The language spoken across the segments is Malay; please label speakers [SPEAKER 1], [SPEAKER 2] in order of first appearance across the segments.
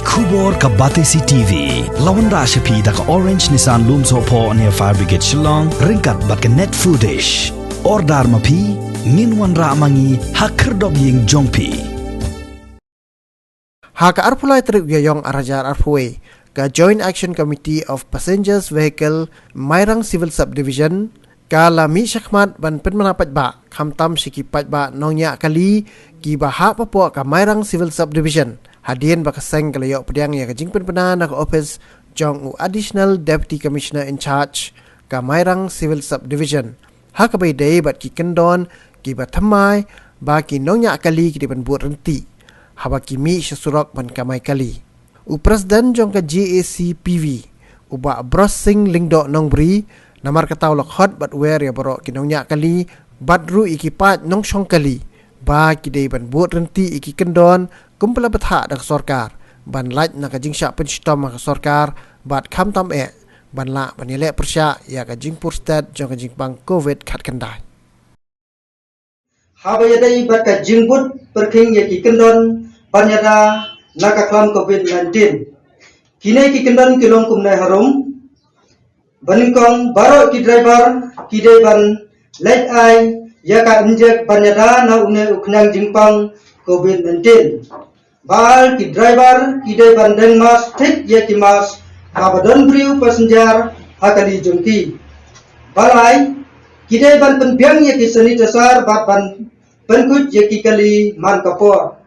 [SPEAKER 1] Kubor ka Batesi TV. Lawan Rashapi da ka Orange Nissan Lumso po near Fire Brigade Shillong. Ringkat bat ka net foodish. Ordar mapi. Nginwan ra mangi hakerdog ying jongpi.
[SPEAKER 2] Haka arpulai trip yong arajar arpuwe. Ka Joint Action Committee of Passengers Vehicle Mairang Civil Subdivision. Ka lami syakmat ban penmanapat ba. Kamtam sikipat ba nongnya kali. Ki bahak papo ka Mairang Civil Subdivision. Hadian bakaseng kalayok pediang ya kajing penpena nak office jong Additional Deputy Commissioner in Charge ka Mairang Civil Subdivision. Haka bay day bat ki kendon ki batamai ba ki nongnya kali ki ban buat renti. Haba ki mi sysurok ban kamai kali. U Presiden jong ka GAC PV uba Bros Singh Lingdo Nongbri namar kataw lokhot bat wer ya borok ki nongnya kali badru ikipat nong syong kali ba ki day ban buat renti iki kendon kumpala betha dak sorkar ban laj na kajing syak penstom ka sorkar bat kham tam ban la ban yele persya ya kajing purstat jong kajing bang covid khat kandai
[SPEAKER 3] Habayadai bat kajing but perking ya ki kendon ban yada naka klam covid-19 kine ki kendon kilong kumnai harum baningkong baro ki driver ki dai ban late ai ya ka injek ban yada na une uknang jingpang covid-19 Bal ki driver ki dai bandeng mas tik ya ki mas abadon briu passenger hakali jungki balai ki dai ban penbiang ya ki sanitizer bat ban penkut ya ki kali man kapor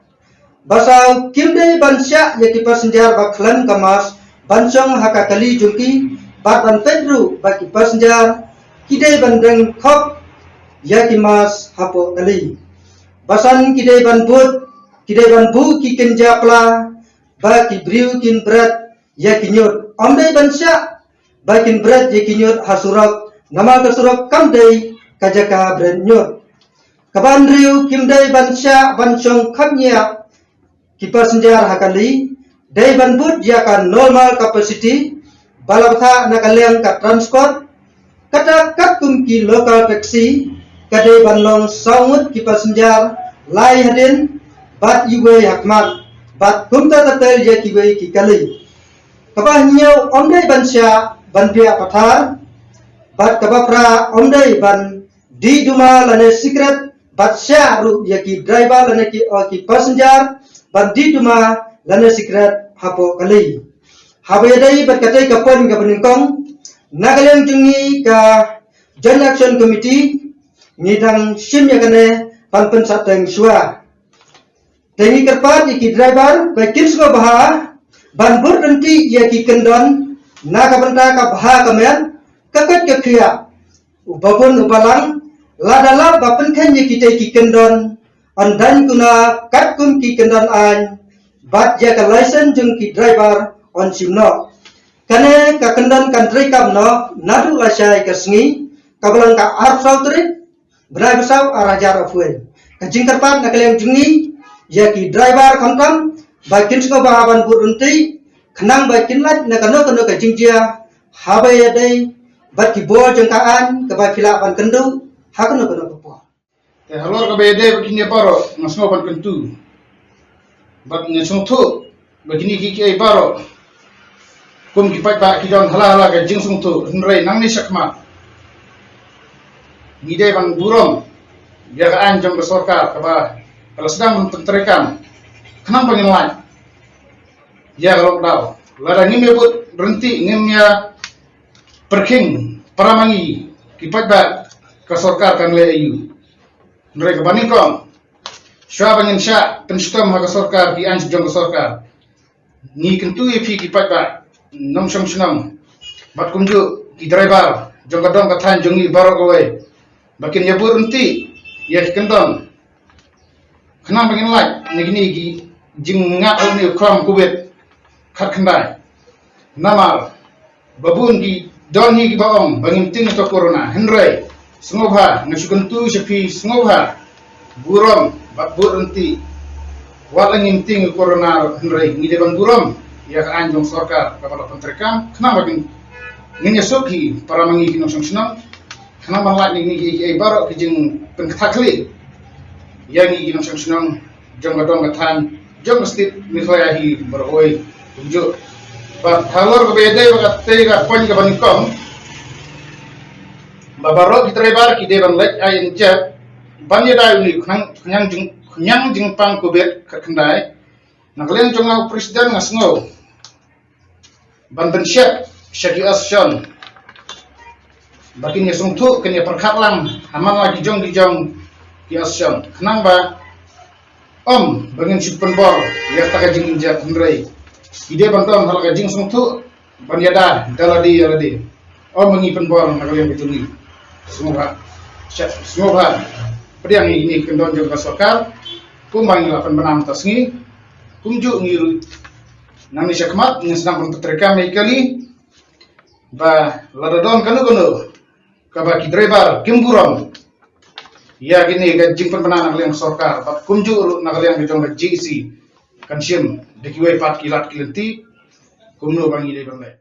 [SPEAKER 3] basau kim dai ban syak ya ki passenger ba klan kamas bansong hakakali jungki bat ban pedru ba ki passenger ki dai bandeng kop ya ki mas hapo kali basan ki dai ban but Kidai ban bu ki kenja pla ba ki briu kin berat ya kinyut omdai ban sya ba kin berat ya kinyut hasurak nama kasurak kamdai kajaka berat nyut kaban riu kimdai ban sya ban chong khamnya ki passenger hakali dai ban but ya kan normal capacity balabtha nakaleng ka transport kata kum ki local taxi kadai ban long saungut ki passenger lai hadin bat iwe hakmat bat kumta tatel ya kiwe ki kali kabah nyau omdai ban sya ban pia pathar bat kabapra omdai ban di duma lane secret bat sya ru ya ki driver lane ki passenger ban di duma lane secret hapo kali habedai bat katai kapon ka beningkong nagaleng jungi ka Joint Action Committee ngidang sim ya kane pan pensateng suah Tengi kerpat iki driver bakin semua baha ban berhenti ia ki kendon na ka benta ka baha kamen kakat ke kriya ubapun ubalang ladala bapen kan ye kita ki kendon andan kuna kat kum ki kendon an bat ya ka license jung ki driver on simno kane ka kendon country kam no nadu lasai ka sngi ka balang ka arp sautri brai besau arajar afuen ka jingkarpat na kalem jungi ya ki driver kamtam bakin sko bahaban burunti khnang bakin lat na kano ka jingjia habai dai bat ki bo jengkaan ka ba phila ban kendu hakno po
[SPEAKER 4] te halor ka bede bakin paro ngasno ban kentu bat ngasong thu bakin ki paro kum ki pai ba ki don hala ka jingsung thu nrei nangni sakma ngide ban burom ya ka an jong sorkar ka ba kalau sedang mententerikan, kenapa ngin lain? Ya kalau tahu, ladang ini buat berhenti ngimnya perking paramangi kipat bat ke sorkar kan le EU. Mereka bandingkan, siapa ngin syak penstom ke sorkar di anj jong ke sorkar. Ni kentu ipi kipat bat nom som senam. Bat kumju di driver jong kadang katan jongi barok away. Bakin ya berhenti ya kendon. Kenapa ngin lain negini gi jing ngat ni kram kubet khat khandai namar babun gi doni gi baom bangin ting to corona henrei sngobha nasukuntu sepi sngobha burom bat burenti walangin ting corona henrei ngide bang burom ya ka anjong sorkar kapala pentrekam kenapa ngin yasoki para mangi kinong sungsnam kenapa lain ni gi barok gi jing pentakli yang ingin senang jong gadong gatan jong mesti mikhayahi beroi Kunjuk ba halor ke bede ba te ga pon ga banikong ba baro ki driver ki de ban lek ai injap ban ya dai ni khnyang jing pang ko bet ka khandai naklen chonga presiden ngasngo ban ben syaki asyon bakin ya sungtu ken ya perkhat lang haman lagi jong ki asyon khnang ba bangin sipen bor ya taka jing injak hendrai ide bantam hal ka jing sungtu ban yada daladi mengi pen bor naklen betuni semoga pediang ini kendon juga sokal kumbang lapan benam tasngi kumju ngiru nang ni syakmat yang sedang penterkam kali ba ladadon kanu kabaki driver kimburam ya gini gajing penbenang yang sokal ba kumju nakaliang gejong GC kansiam dekiwai pat kilat kilenti kumno bangi de bangai